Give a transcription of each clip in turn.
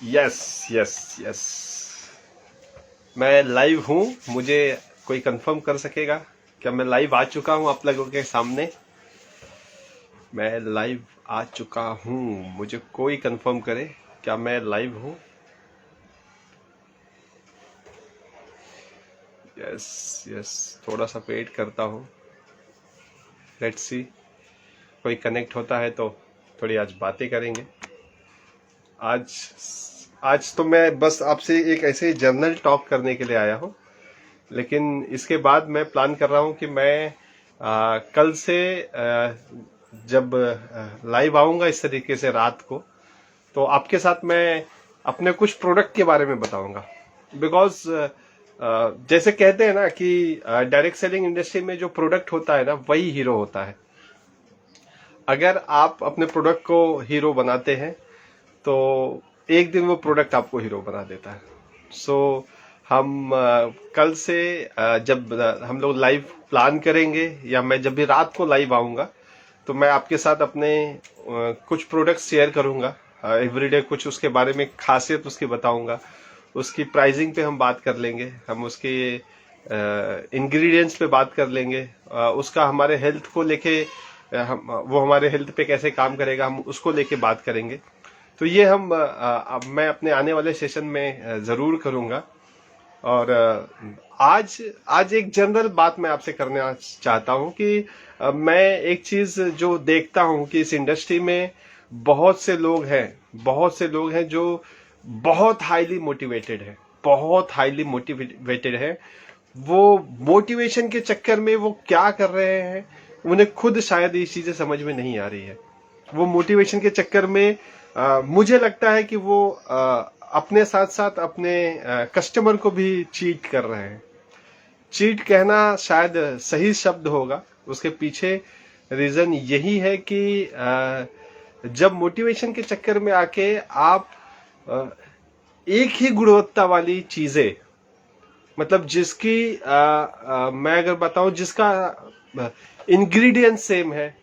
Yes yes yes, मैं live हूँ। मुझे कोई कंफर्म कर सकेगा क्या मैं लाइव आ चुका हूँ आप लोगों के सामने? मैं लाइव आ चुका हूँ, मुझे कोई कंफर्म करे क्या मैं लाइव हूँ? यस यस, थोड़ा सा वेट करता हूँ। लेट्स सी, कोई कनेक्ट होता है तो थोड़ी आज बातें करेंगे। आज आज तो मैं बस आपसे एक ऐसे जर्नल टॉक करने के लिए आया हूँ, लेकिन इसके बाद मैं प्लान कर रहा हूँ कि मैं कल से जब लाइव आऊँगा इस तरीके से रात को, तो आपके साथ मैं अपने कुछ प्रोडक्ट के बारे में बताऊँगा। बिकॉज जैसे कहते हैं ना कि डायरेक्ट सेलिंग इंडस्ट्री में जो प्रोडक्ट होता है ना, वही हीरो होता है। अगर आप अपने प्रोडक्ट को हीरो बनाते हैं तो एक दिन वो प्रोडक्ट आपको हीरो बना देता है। सो हम कल से जब हम लोग लाइव प्लान करेंगे, या मैं जब भी रात को लाइव आऊँगा, तो मैं आपके साथ अपने कुछ प्रोडक्ट्स शेयर करूँगा। एवरीडे कुछ उसके बारे में खासियत उसकी बताऊँगा। उसकी प्राइसिंग पे हम बात कर लेंगे, हम उसके इंग्रेडिएंट्स पे बात कर लेंगे, उसका हमारे हेल्थ को लेके वो हमारे हेल्थ पे कैसे काम करेगा, हम उसको लेके बात करेंगे। तो ये हम मैं अपने आने वाले सेशन में जरूर करूंगा। और आज एक जनरल बात मैं आपसे करना चाहता हूं कि मैं एक चीज जो देखता हूं कि इस इंडस्ट्री में बहुत से लोग हैं जो बहुत हाईली मोटिवेटेड है, बहुत हाईली मोटिवेटेड है। वो मोटिवेशन के चक्कर में वो क्या कर रहे हैं, उन्हें खुद शायद ये चीजें समझ में नहीं आ रही है। वो मोटिवेशन के चक्कर में मुझे लगता है कि वो अपने साथ साथ अपने कस्टमर को भी चीट कर रहे हैं। चीट कहना शायद सही शब्द होगा, उसके पीछे रीजन यही है कि जब मोटिवेशन के चक्कर में आके आप एक ही गुणवत्ता वाली चीजें, मतलब जिसकी मैं अगर बताऊं जिसका इंग्रेडिएंट सेम है,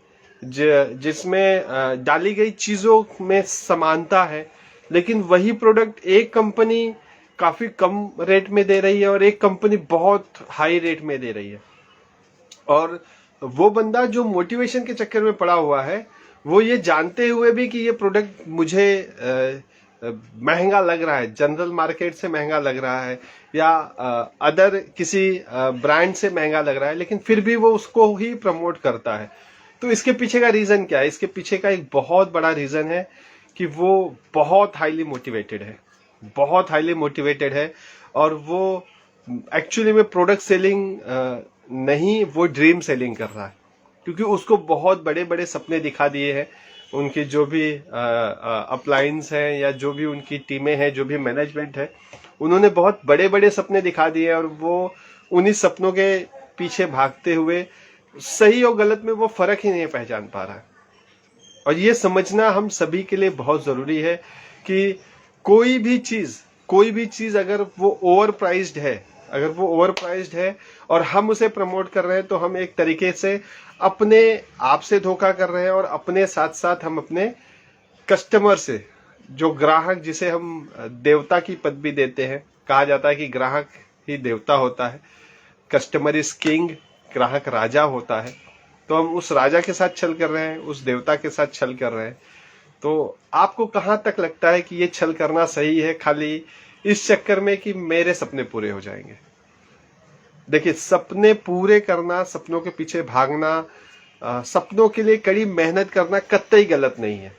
जिसमें डाली गई चीजों में समानता है, लेकिन वही प्रोडक्ट एक कंपनी काफी कम रेट में दे रही है और एक कंपनी बहुत हाई रेट में दे रही है। और वो बंदा जो मोटिवेशन के चक्कर में पड़ा हुआ है, वो ये जानते हुए भी कि ये प्रोडक्ट मुझे महंगा लग रहा है, जनरल मार्केट से महंगा लग रहा है, या अदर किसी ब्रांड से महंगा लग रहा है, लेकिन फिर भी वो उसको ही प्रमोट करता है। तो इसके पीछे का रीजन क्या है? इसके पीछे का एक बहुत बड़ा रीजन है कि वो बहुत हाईली मोटिवेटेड है, बहुत हाईली मोटिवेटेड है। और वो एक्चुअली में प्रोडक्ट सेलिंग नहीं, वो ड्रीम सेलिंग कर रहा है, क्योंकि उसको बहुत बड़े बड़े सपने दिखा दिए हैं। उनकी जो भी अपलाइंस हैं, या जो भी उनकी टीमें हैं, जो भी मैनेजमेंट है, उन्होंने बहुत बड़े बड़े सपने दिखा दिए, और वो उन्हीं सपनों के पीछे भागते हुए सही और गलत में वो फर्क ही नहीं पहचान पा रहा है। और ये समझना हम सभी के लिए बहुत जरूरी है कि कोई भी चीज अगर वो ओवर प्राइस्ड है, और हम उसे प्रमोट कर रहे हैं, तो हम एक तरीके से अपने आप से धोखा कर रहे हैं, और अपने साथ साथ हम अपने कस्टमर से, जो ग्राहक, जिसे हम देवता की पदवी देते हैं, कहा जाता है कि ग्राहक ही देवता होता है, कस्टमर इज किंग, ग्राहक राजा होता है। तो हम उस राजा के साथ छल कर रहे हैं, उस देवता के साथ छल कर रहे हैं। तो आपको कहां तक लगता है कि ये छल करना सही है, खाली इस चक्कर में कि मेरे सपने पूरे हो जाएंगे? देखिए, सपने पूरे करना, सपनों के पीछे भागना, सपनों के लिए कड़ी मेहनत करना कतई गलत नहीं है।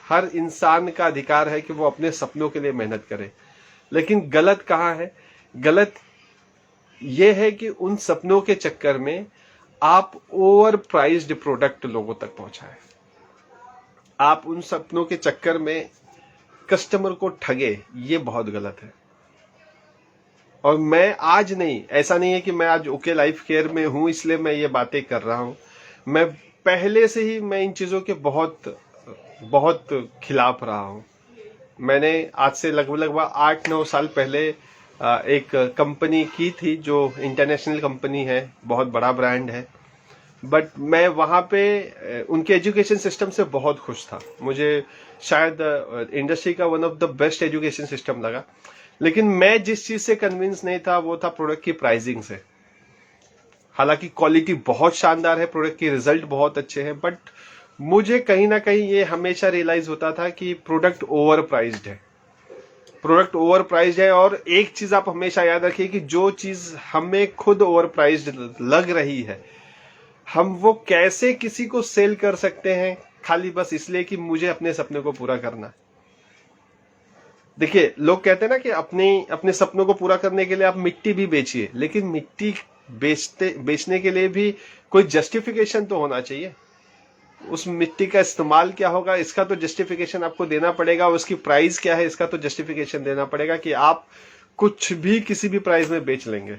हर इंसान का अधिकार है कि वो अपने सपनों के लिए मेहनत करे। लेकिन गलत कहाँ है? गलत ये है कि उन सपनों के चक्कर में आप ओवर प्राइस्ड प्रोडक्ट लोगों तक पहुंचाएं। आप उन सपनों के चक्कर में कस्टमर को ठगे, ये बहुत गलत है। और मैं आज नहीं, ऐसा नहीं है कि मैं आज ओके लाइफ केयर में हूं इसलिए मैं ये बातें कर रहा हूं। मैं पहले से ही मैं इन चीजों के बहुत खिलाफ रहा हूं। मैंने आज से लगभग 8-9 साल पहले एक कंपनी की थी, जो इंटरनेशनल कंपनी है, बहुत बड़ा ब्रांड है। बट मैं वहां पे उनके एजुकेशन सिस्टम से बहुत खुश था। मुझे शायद इंडस्ट्री का one of the best education system लगा। लेकिन मैं जिस चीज से कन्विंस नहीं था वो था प्रोडक्ट की प्राइसिंग से। हालांकि क्वालिटी बहुत शानदार है, प्रोडक्ट के रिजल्ट बहुत अच्छे हैं, बट मुझे कहीं ना कहीं ये हमेशा रियलाइज होता था कि प्रोडक्ट ओवर प्राइस्ड है। प्रोडक्ट ओवर प्राइस्ड है। और एक चीज आप हमेशा याद रखिए कि जो चीज हमें खुद ओवर प्राइस्ड लग रही है, हम वो कैसे किसी को सेल कर सकते हैं खाली बस इसलिए कि मुझे अपने सपने को पूरा करना है। देखिए, लोग कहते हैं ना कि अपने सपनों को पूरा करने के लिए आप मिट्टी भी बेचिए, लेकिन मिट्टी बेचने के लिए भी कोई जस्टिफिकेशन तो होना चाहिए। उस मिट्टी का इस्तेमाल क्या होगा इसका तो जस्टिफिकेशन आपको देना पड़ेगा, उसकी प्राइस क्या है इसका तो जस्टिफिकेशन देना पड़ेगा कि आप कुछ भी किसी भी प्राइस में बेच लेंगे।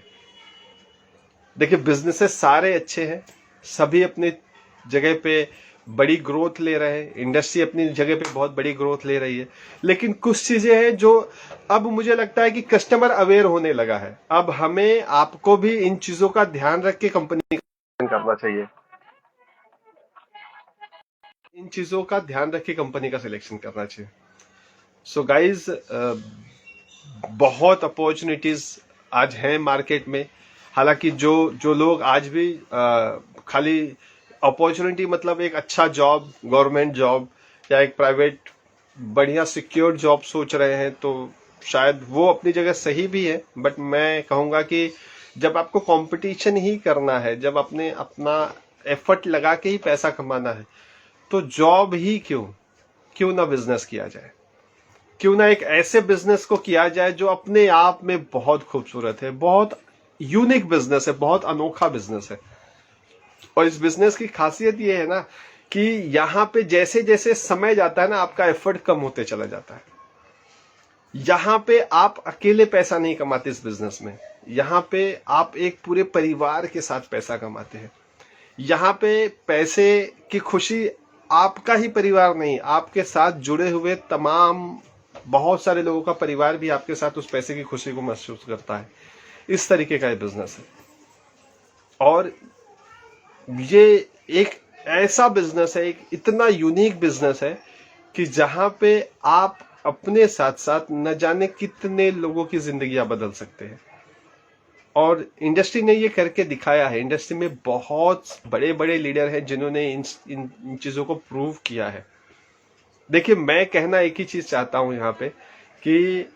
देखिए, बिजनेसेस सारे अच्छे हैं, सभी अपनी जगह पे बड़ी ग्रोथ ले रहे हैं, इंडस्ट्री अपनी जगह पे बहुत बड़ी ग्रोथ ले रही है, लेकिन कुछ चीजें हैं जो अब मुझे लगता है कि कस्टमर अवेयर होने लगा है। अब हमें आपको भी इन चीजों का ध्यान रख के कंपनी करना चाहिए, इन चीजों का ध्यान रख के कंपनी का सिलेक्शन करना चाहिए। सो गाइज, बहुत अपॉर्चुनिटीज आज हैं मार्केट में। हालांकि जो जो लोग आज भी खाली अपॉर्चुनिटी मतलब एक अच्छा जॉब, गवर्नमेंट जॉब या एक प्राइवेट बढ़िया सिक्योर जॉब सोच रहे हैं, तो शायद वो अपनी जगह सही भी है, बट मैं कहूंगा कि जब आपको कंपटीशन ही करना है, जब अपना एफर्ट लगा के ही पैसा कमाना है, तो जॉब ही क्यों ना बिजनेस किया जाए। क्यों ना एक ऐसे बिजनेस को किया जाए जो अपने आप में बहुत खूबसूरत है, बहुत यूनिक बिजनेस है, बहुत अनोखा बिजनेस है। और इस बिजनेस की खासियत ये है ना कि यहां पे जैसे जैसे समय जाता है ना, आपका एफर्ट कम होते चला जाता है। यहां पे आप अकेले पैसा नहीं कमाते इस बिजनेस में, यहां पे आप एक पूरे परिवार के साथ पैसा कमाते हैं। यहां पे पैसे की खुशी आपका ही परिवार नहीं, आपके साथ जुड़े हुए तमाम बहुत सारे लोगों का परिवार भी आपके साथ उस पैसे की खुशी को महसूस करता है। इस तरीके का ये बिजनेस है। और ये एक ऐसा बिजनेस है, एक इतना यूनिक बिजनेस है कि जहां पे आप अपने साथ साथ न जाने कितने लोगों की जिंदगियां बदल सकते हैं। और इंडस्ट्री ने ये करके दिखाया है। इंडस्ट्री में बहुत बड़े बड़े लीडर हैं जिन्होंने इन चीजों को प्रूव किया है। देखिए, मैं कहना एक ही चीज चाहता हूं यहां पे कि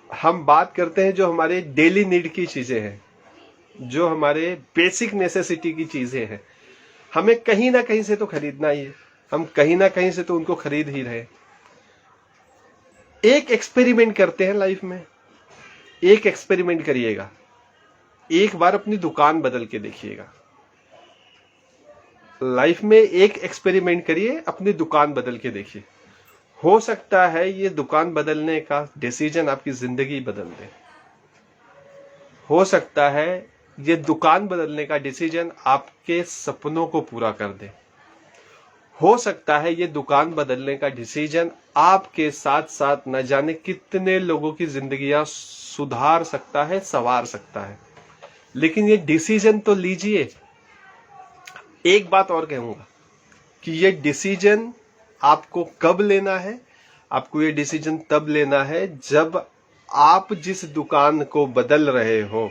हम बात करते हैं जो हमारे डेली नीड की चीजें हैं, जो हमारे बेसिक नेसेसिटी की चीजें हैं, हमें कहीं ना कहीं से तो खरीदना ही है। हम कहीं ना कहीं से तो उनको खरीद ही रहे। एक एक्सपेरिमेंट करते हैं लाइफ में, एक एक्सपेरिमेंट करिएगा, एक बार अपनी दुकान बदल के देखिएगा। लाइफ में एक एक्सपेरिमेंट करिए, अपनी दुकान बदल के देखिए। हो सकता है ये दुकान बदलने का डिसीजन आपकी जिंदगी बदल दे। हो सकता है ये दुकान बदलने का डिसीजन आपके सपनों को पूरा कर दे। हो सकता है ये दुकान बदलने का डिसीजन आपके साथ साथ न जाने कितने लोगों की जिंदगियां सुधार सकता है, संवार सकता है। लेकिन ये डिसीजन तो लीजिए। एक बात और कहूंगा कि ये डिसीजन आपको कब लेना है? आपको ये डिसीजन तब लेना है जब आप जिस दुकान को बदल रहे हो,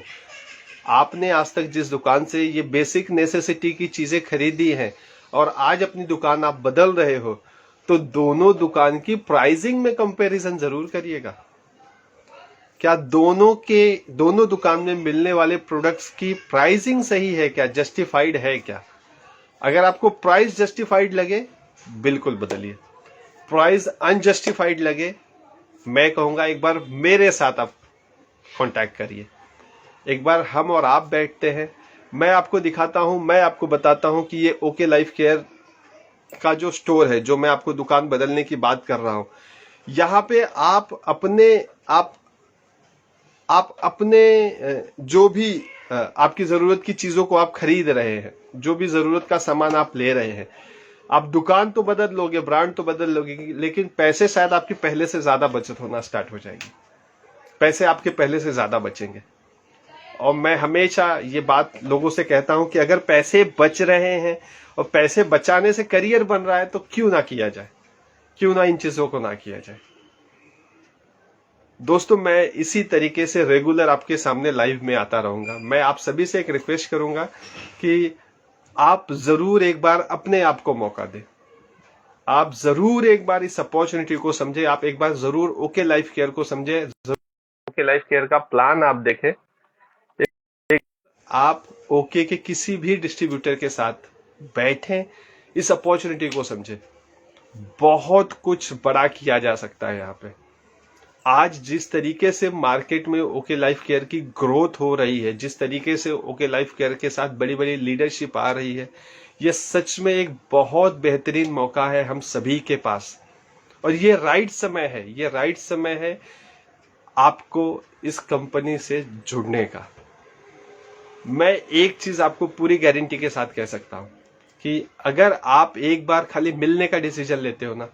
आपने आज तक जिस दुकान से ये बेसिक नेसेसिटी की चीजें खरीदी हैं और आज अपनी दुकान आप बदल रहे हो, तो दोनों दुकान की प्राइसिंग में कंपैरिजन जरूर करिएगा। क्या दोनों दुकान में मिलने वाले प्रोडक्ट्स की प्राइसिंग सही है क्या, जस्टिफाइड है क्या? अगर आपको प्राइस जस्टिफाइड लगे, बिल्कुल बदलिए। प्राइस अनजस्टिफाइड लगे, मैं कहूंगा एक बार मेरे साथ आप कांटेक्ट करिए। एक बार हम और आप बैठते हैं, मैं आपको दिखाता हूं, मैं आपको बताता हूं कि ये ओके लाइफ केयर का जो स्टोर है, जो मैं आपको दुकान बदलने की बात कर रहा हूं, यहां पे आप अपने जो भी आपकी जरूरत की चीजों को आप खरीद रहे हैं, जो भी जरूरत का सामान आप ले रहे हैं, आप दुकान तो बदल लोगे, ब्रांड तो बदल लोगे, लेकिन पैसे शायद आपकी पहले से ज्यादा बचत होना स्टार्ट हो जाएगी। पैसे आपके पहले से ज्यादा बचेंगे। और मैं हमेशा ये बात लोगों से कहता हूं कि अगर पैसे बच रहे हैं और पैसे बचाने से करियर बन रहा है तो क्यों ना किया जाए, क्यों ना इन चीजों को ना किया जाए। दोस्तों, मैं इसी तरीके से रेगुलर आपके सामने लाइव में आता रहूंगा। मैं आप सभी से एक रिक्वेस्ट करूंगा कि आप जरूर एक बार अपने आप को मौका दें, आप जरूर एक बार इस अपॉर्चुनिटी को समझे, आप एक बार जरूर ओके लाइफ केयर को समझे, ओके लाइफ केयर का प्लान आप देखें। आप ओके के किसी भी डिस्ट्रीब्यूटर के साथ बैठें, इस अपॉर्चुनिटी को समझें। बहुत कुछ बड़ा किया जा सकता है यहाँ पे। आज जिस तरीके से मार्केट में ओके लाइफ केयर की ग्रोथ हो रही है, जिस तरीके से ओके लाइफ केयर के साथ बड़ी बड़ी लीडरशिप आ रही है, यह सच में एक बहुत बेहतरीन मौका है हम सभी के पास। और ये राइट समय है, ये राइट समय है आपको इस कंपनी से जुड़ने का। मैं एक चीज आपको पूरी गारंटी के साथ कह सकता हूं कि अगर आप एक बार खाली मिलने का डिसीजन लेते हो ना,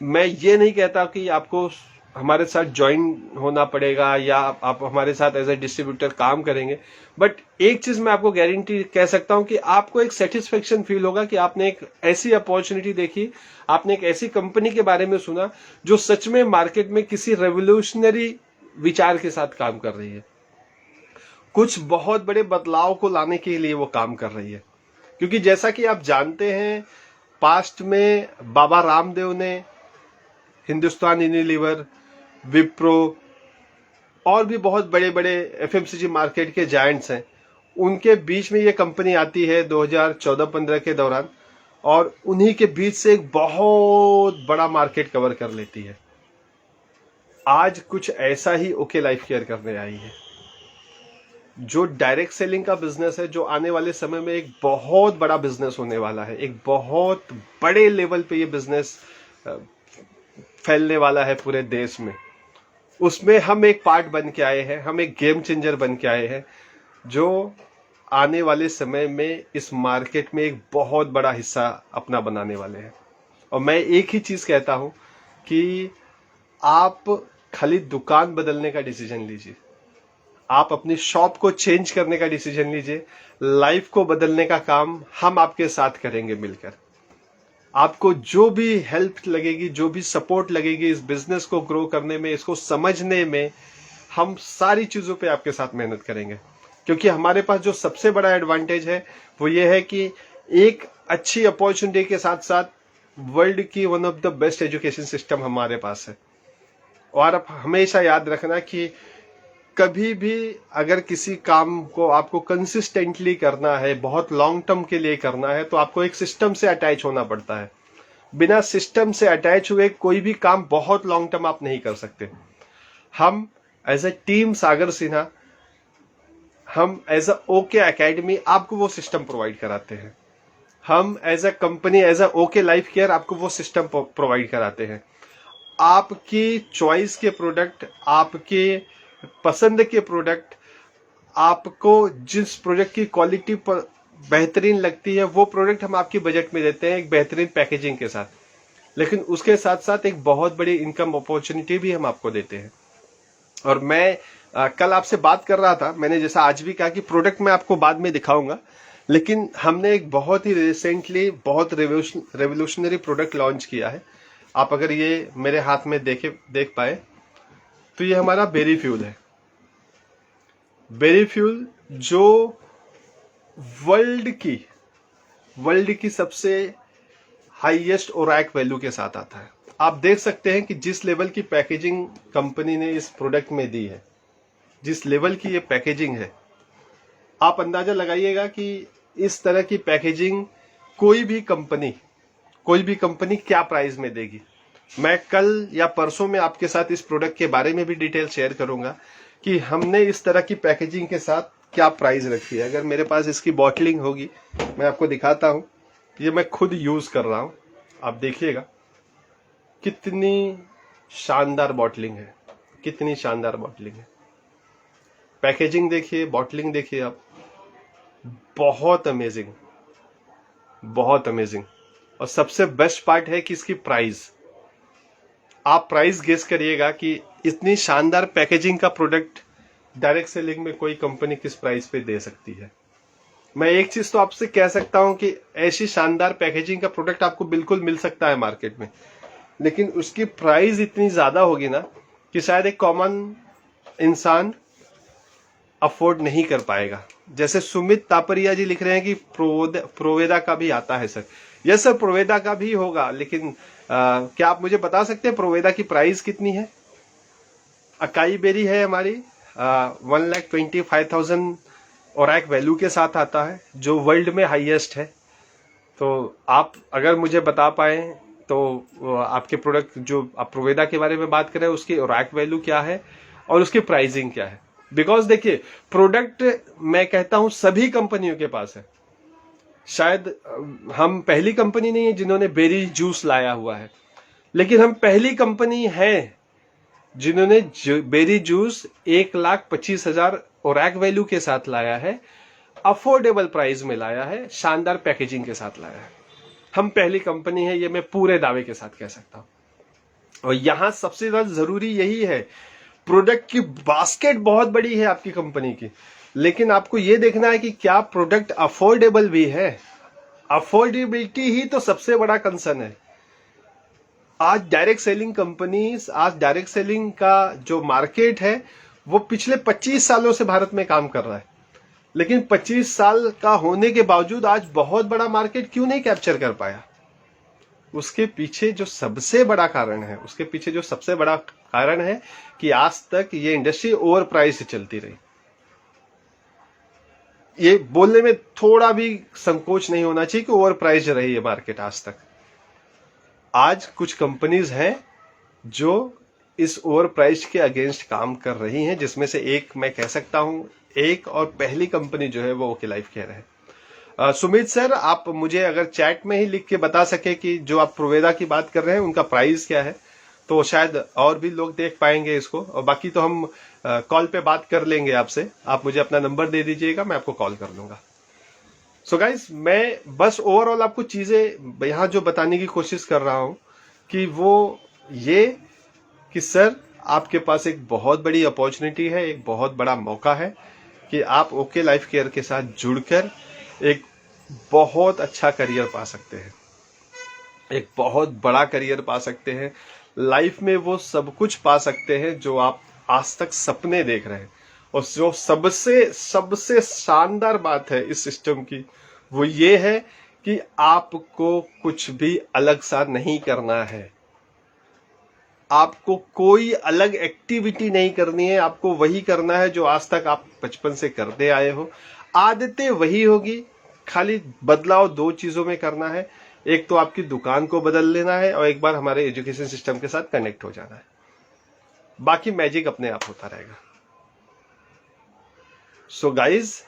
मैं ये नहीं कहता कि आपको हमारे साथ ज्वाइन होना पड़ेगा या आप हमारे साथ एज ए डिस्ट्रीब्यूटर काम करेंगे, बट एक चीज मैं आपको गारंटी कह सकता हूं कि आपको एक सेटिस्फेक्शन फील होगा कि आपने एक ऐसी अपॉर्चुनिटी देखी, आपने एक ऐसी कंपनी के बारे में सुना जो सच में मार्केट में किसी रेवोल्यूशनरी विचार के साथ काम कर रही है, कुछ बहुत बड़े बदलाव को लाने के लिए वो काम कर रही है। क्योंकि जैसा कि आप जानते हैं, पास्ट में बाबा रामदेव ने, हिंदुस्तान यूनिलीवर, विप्रो और भी बहुत बड़े बड़े एफएमसीजी मार्केट के जायंट्स हैं, उनके बीच में ये कंपनी आती है 2014-15 के दौरान, और उन्हीं के बीच से एक बहुत बड़ा मार्केट कवर कर लेती है। आज कुछ ऐसा ही ओके लाइफ केयर करने आई है, जो डायरेक्ट सेलिंग का बिजनेस है, जो आने वाले समय में एक बहुत बड़ा बिजनेस होने वाला है, एक बहुत बड़े लेवल पे ये बिजनेस फैलने वाला है पूरे देश में। उसमें हम एक पार्ट बन के आए हैं, हम एक गेम चेंजर बन के आए हैं, जो आने वाले समय में इस मार्केट में एक बहुत बड़ा हिस्सा अपना बनाने वाले हैं। और मैं एक ही चीज कहता हूं कि आप खाली दुकान बदलने का डिसीजन लीजिए, आप अपनी शॉप को चेंज करने का डिसीजन लीजिए, लाइफ को बदलने का काम हम आपके साथ करेंगे मिलकर। आपको जो भी हेल्प लगेगी, जो भी सपोर्ट लगेगी इस बिजनेस को ग्रो करने में, इसको समझने में, हम सारी चीजों पे आपके साथ मेहनत करेंगे। क्योंकि हमारे पास जो सबसे बड़ा एडवांटेज है वो ये है कि एक अच्छी अपॉर्चुनिटी के साथ साथ वर्ल्ड की one of the best education system हमारे पास है। और आप हमेशा याद रखना कि कभी भी अगर किसी काम को आपको कंसिस्टेंटली करना है, बहुत लॉन्ग टर्म के लिए करना है, तो आपको एक सिस्टम से अटैच होना पड़ता है। बिना सिस्टम से अटैच हुए कोई भी काम बहुत लॉन्ग टर्म आप नहीं कर सकते। हम एज ए टीम सागर सिन्हा, हम एज ए ओके एकेडमी आपको वो सिस्टम प्रोवाइड कराते हैं। हम as a company, as a okay life care आपको वो सिस्टम प्रोवाइड कराते हैं। आपकी चॉइस के प्रोडक्ट, आपके पसंद के प्रोडक्ट, आपको जिस प्रोडक्ट की क्वालिटी बेहतरीन लगती है वो प्रोडक्ट हम आपकी बजट में देते हैं, एक बेहतरीन पैकेजिंग के साथ। लेकिन उसके साथ साथ एक बहुत बड़ी इनकम अपॉर्चुनिटी भी हम आपको देते हैं। और मैं कल आपसे बात कर रहा था, मैंने जैसा आज भी कहा कि प्रोडक्ट मैं आपको बाद में दिखाऊंगा, लेकिन हमने एक बहुत ही रिसेंटली बहुत रेवोल्यूशनरी प्रोडक्ट लॉन्च किया है। आप अगर ये मेरे हाथ में देख पाए तो ये हमारा बेरी फ्यूल है। बेरी फ्यूल जो वर्ल्ड की सबसे हाईएस्ट ओरैक वैल्यू के साथ आता है। आप देख सकते हैं कि जिस लेवल की पैकेजिंग कंपनी ने इस प्रोडक्ट में दी है, जिस लेवल की ये पैकेजिंग है, आप अंदाजा लगाइएगा कि इस तरह की पैकेजिंग कोई भी कंपनी क्या प्राइस में देगी। मैं कल या परसों में आपके साथ इस प्रोडक्ट के बारे में भी डिटेल शेयर करूंगा कि हमने इस तरह की पैकेजिंग के साथ क्या प्राइस रखी है। अगर मेरे पास इसकी बॉटलिंग होगी, मैं आपको दिखाता हूं। ये मैं खुद यूज कर रहा हूं, आप देखिएगा कितनी शानदार बॉटलिंग है, कितनी शानदार बॉटलिंग है। पैकेजिंग देखिए, बॉटलिंग देखिए आप, बहुत अमेजिंग, बहुत अमेजिंग। और सबसे बेस्ट पार्ट है कि इसकी प्राइस, आप प्राइस गेस करिएगा कि इतनी शानदार पैकेजिंग का प्रोडक्ट डायरेक्ट सेलिंग में कोई कंपनी किस प्राइस पे दे सकती है। मैं एक चीज तो आपसे कह सकता हूं कि ऐसी शानदार पैकेजिंग का प्रोडक्ट आपको बिल्कुल मिल सकता है मार्केट में, लेकिन उसकी प्राइस इतनी ज्यादा होगी ना कि शायद एक कॉमन इंसान अफोर्ड नहीं कर पाएगा। जैसे सुमित तापरिया जी लिख रहे हैं कि प्रोवेदा का भी आता है सर। यस सर, प्रोवेदा का भी होगा, लेकिन क्या आप मुझे बता सकते हैं प्रोवेदा की प्राइस कितनी है? अकाई बेरी है हमारी 1,25,000 ओरैक वैल्यू के साथ आता है, जो वर्ल्ड में हाईएस्ट है। तो आप अगर मुझे बता पाए तो आपके प्रोडक्ट जो आप प्रोवेदा के बारे में बात कर रहे हैं उसकी ओरैक वैल्यू क्या है और उसकी प्राइसिंग क्या है। बिकॉज देखिए, प्रोडक्ट मैं कहता हूं सभी कंपनियों के पास है। शायद हम पहली कंपनी नहीं है जिन्होंने बेरी जूस लाया हुआ है, लेकिन हम पहली कंपनी है जिन्होंने बेरी जूस 1,25,000 ओरैक वैल्यू के साथ लाया है, अफोर्डेबल प्राइस में लाया है, शानदार पैकेजिंग के साथ लाया है। हम पहली कंपनी है, ये मैं पूरे दावे के साथ कह सकता हूं। और यहां सबसे ज्यादा जरूरी यही है, प्रोडक्ट की बास्केट बहुत बड़ी है आपकी कंपनी की, लेकिन आपको यह देखना है कि क्या प्रोडक्ट अफोर्डेबल भी है। अफोर्डेबिलिटी ही तो सबसे बड़ा कंसर्न है। आज डायरेक्ट सेलिंग कंपनीज, आज डायरेक्ट सेलिंग का जो मार्केट है वो पिछले 25 सालों से भारत में काम कर रहा है, लेकिन 25 साल का होने के बावजूद आज बहुत बड़ा मार्केट क्यों नहीं कैप्चर कर पाया? उसके पीछे जो सबसे बड़ा कारण है कि आज तक ये इंडस्ट्री ओवर प्राइस से चलती रही। ये बोलने में थोड़ा भी संकोच नहीं होना चाहिए कि ओवर प्राइस रही है मार्केट आज तक। आज कुछ कंपनीज हैं जो इस ओवर प्राइस के अगेंस्ट काम कर रही हैं, जिसमें से एक मैं कह सकता हूं, एक और पहली कंपनी जो है वो ओके लाइफ केयर है। सुमित सर, आप मुझे अगर चैट में ही लिख के बता सके कि जो आप प्रोवेदा की बात कर रहे हैं उनका प्राइस क्या है, तो शायद और भी लोग देख पाएंगे इसको। और बाकी तो हम कॉल पे बात कर लेंगे आपसे। आप मुझे अपना नंबर दे दीजिएगा, मैं आपको कॉल कर लूंगा। सो गाइस, मैं बस ओवरऑल आपको चीजें यहां जो बताने की कोशिश कर रहा हूं कि वो ये कि सर, आपके पास एक बहुत बड़ी अपॉर्चुनिटी है, एक बहुत बड़ा मौका है कि आप ओके लाइफ केयर के साथ जुड़कर एक बहुत अच्छा करियर पा सकते हैं, एक बहुत बड़ा करियर पा सकते हैं, लाइफ में वो सब कुछ पा सकते हैं जो आप आज तक सपने देख रहे हैं। और जो सबसे शानदार बात है इस सिस्टम की, वो ये है कि आपको कुछ भी अलग सा नहीं करना है। आपको कोई अलग एक्टिविटी नहीं करनी है, आपको वही करना है जो आज तक आप बचपन से करते आए हो। आदतें वही होगी, खाली बदलाव दो चीजों में करना है। एक तो आपकी दुकान को बदल लेना है और एक बार हमारे एजुकेशन सिस्टम के साथ कनेक्ट हो जाना है। बाकी मैजिक अपने आप होता रहेगा। सो गाइज,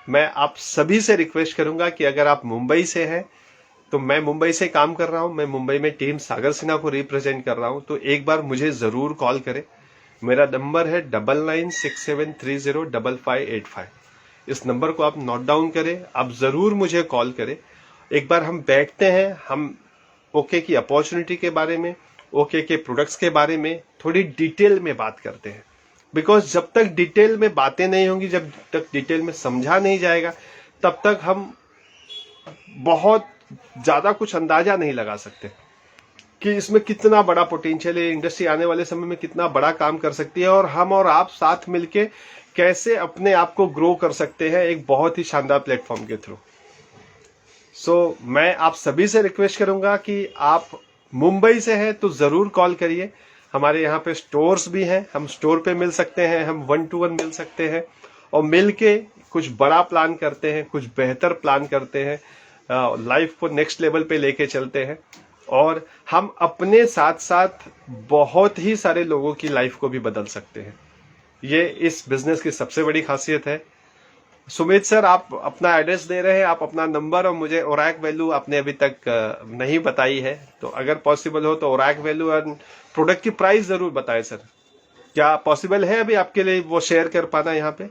मैं आप सभी से रिक्वेस्ट करूंगा कि अगर आप मुंबई से हैं, तो मैं मुंबई से काम कर रहा हूं, मैं मुंबई में टीम सागर सिन्हा को रिप्रेजेंट कर रहा हूं, तो एक बार मुझे जरूर कॉल करें। मेरा नंबर है 9967305585। इस नंबर को आप नोट डाउन करें, आप जरूर मुझे कॉल करें। एक बार हम बैठते हैं, हम ओके की अपॉर्चुनिटी के बारे में, ओके के प्रोडक्ट्स के बारे में थोड़ी डिटेल में बात करते हैं। बिकॉज जब तक डिटेल में बातें नहीं होंगी, जब तक डिटेल में समझा नहीं जाएगा, तब तक हम बहुत ज्यादा कुछ अंदाजा नहीं लगा सकते कि इसमें कितना बड़ा पोटेंशियल है, इंडस्ट्री आने वाले समय में कितना बड़ा काम कर सकती है, और हम और आप साथ मिलके कैसे अपने आप को ग्रो कर सकते हैं एक बहुत ही शानदार प्लेटफॉर्म के थ्रू। सो मैं आप सभी से रिक्वेस्ट करूंगा कि आप मुंबई से हैं तो जरूर कॉल करिए। हमारे यहाँ पे स्टोर्स भी हैं, हम स्टोर पे मिल सकते हैं, हम 1-to-1 मिल सकते हैं और मिलके कुछ बड़ा प्लान करते हैं, कुछ बेहतर प्लान करते हैं, लाइफ को नेक्स्ट लेवल पे लेके चलते हैं, और हम अपने साथ साथ बहुत ही सारे लोगों की लाइफ को भी बदल सकते हैं। ये इस बिजनेस की सबसे बड़ी खासियत है। सुमित सर, आप अपना एड्रेस दे रहे हैं, आप अपना नंबर, और मुझे ओरैक वैल्यू आपने अभी तक नहीं बताई है, तो अगर पॉसिबल हो तो ओरैक वैल्यू और प्रोडक्ट की प्राइस जरूर बताएं सर। क्या पॉसिबल है अभी आपके लिए वो शेयर कर पाना यहाँ पे?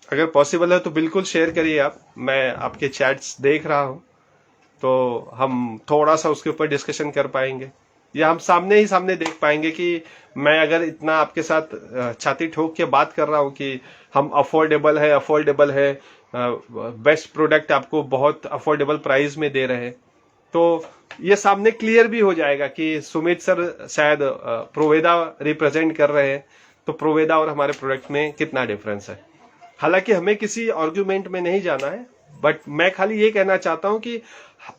अगर पॉसिबल है तो बिल्कुल शेयर करिए आप। मैं आपके चैट्स देख रहा हूं, तो हम थोड़ा सा उसके ऊपर डिस्कशन कर पाएंगे। या हम सामने ही सामने देख पाएंगे कि मैं अगर इतना आपके साथ छाती ठोक के बात कर रहा हूं कि हम अफोर्डेबल है, बेस्ट प्रोडक्ट आपको बहुत अफोर्डेबल प्राइस में दे रहे हैं, तो ये सामने क्लियर भी हो जाएगा कि सुमित सर शायद प्रोवेदा रिप्रेजेंट कर रहे हैं, तो प्रोवेदा और हमारे प्रोडक्ट में कितना डिफरेंस है। हालांकि हमें किसी आर्ग्यूमेंट में नहीं जाना है, बट मैं खाली ये कहना चाहता हूं कि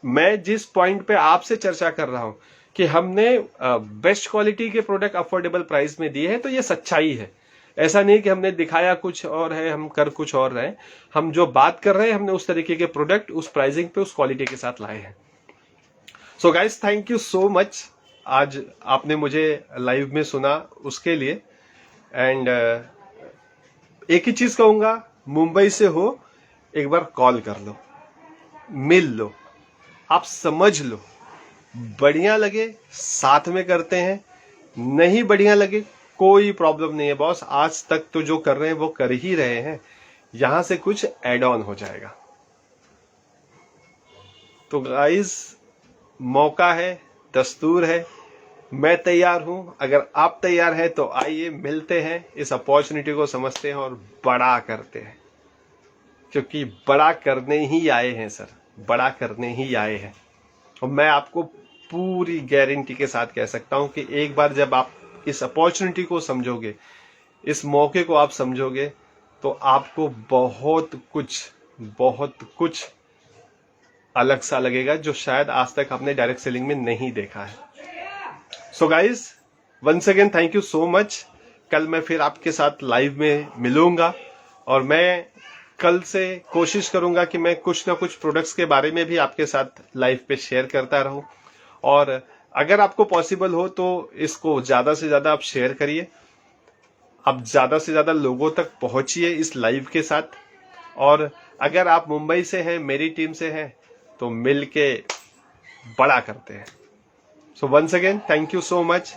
मैं जिस पॉइंट पे आपसे चर्चा कर रहा हूं कि हमने बेस्ट क्वालिटी के प्रोडक्ट अफोर्डेबल प्राइस में दिए हैं, तो ये सच्चाई है। ऐसा नहीं कि हमने दिखाया कुछ और है, हम कर कुछ और रहे। हम जो बात कर रहे हैं, हमने उस तरीके के प्रोडक्ट उस प्राइसिंग पे उस क्वालिटी के साथ लाए हैं। So guys, thank you so much, आज आपने मुझे लाइव में सुना उसके लिए। एंड एक ही चीज कहूंगा, मुंबई से हो एक बार कॉल कर लो, मिल लो, आप समझ लो, बढ़िया लगे साथ में करते हैं, नहीं बढ़िया लगे कोई प्रॉब्लम नहीं है बॉस, आज तक तो जो कर रहे हैं वो कर ही रहे हैं, यहां से कुछ एड ऑन हो जाएगा। तो गाइस, मौका है, दस्तूर है, मैं तैयार हूं, अगर आप तैयार हैं तो आइए मिलते हैं, इस अपॉर्चुनिटी को समझते हैं और बड़ा करते हैं, क्योंकि बड़ा करने ही आए हैं सर, बड़ा करने ही आए हैं। और मैं आपको पूरी गारंटी के साथ कह सकता हूं कि एक बार जब आप इस अपॉर्चुनिटी को समझोगे, इस मौके को आप समझोगे, तो आपको बहुत कुछ अलग सा लगेगा जो शायद आज तक आपने डायरेक्ट सेलिंग में नहीं देखा है। So guys, once again thank you so much. कल मैं फिर आपके साथ लाइव में मिलूंगा और मैं कल से कोशिश करूंगा कि मैं कुछ ना कुछ प्रोडक्ट्स के बारे में भी आपके साथ लाइव पे शेयर करता रहूं। और अगर आपको पॉसिबल हो तो इसको ज्यादा से ज्यादा आप शेयर करिए, आप ज्यादा से ज्यादा लोगों तक पहुंचिए इस लाइव के साथ। और अगर आप मुंबई से हैं, मेरी टीम से हैं, तो मिल के बड़ा करते हैं। So once again thank you so much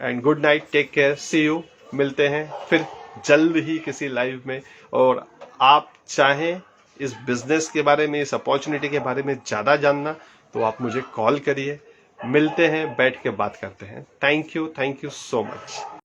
and good night, take care, see you. मिलते हैं फिर जल्द ही किसी लाइव में। और आप चाहें इस बिजनेस के बारे में, इस अपॉर्चुनिटी के बारे में ज्यादा जानना, तो आप मुझे कॉल करिए, मिलते हैं, बैठ के बात करते हैं। Thank you so much.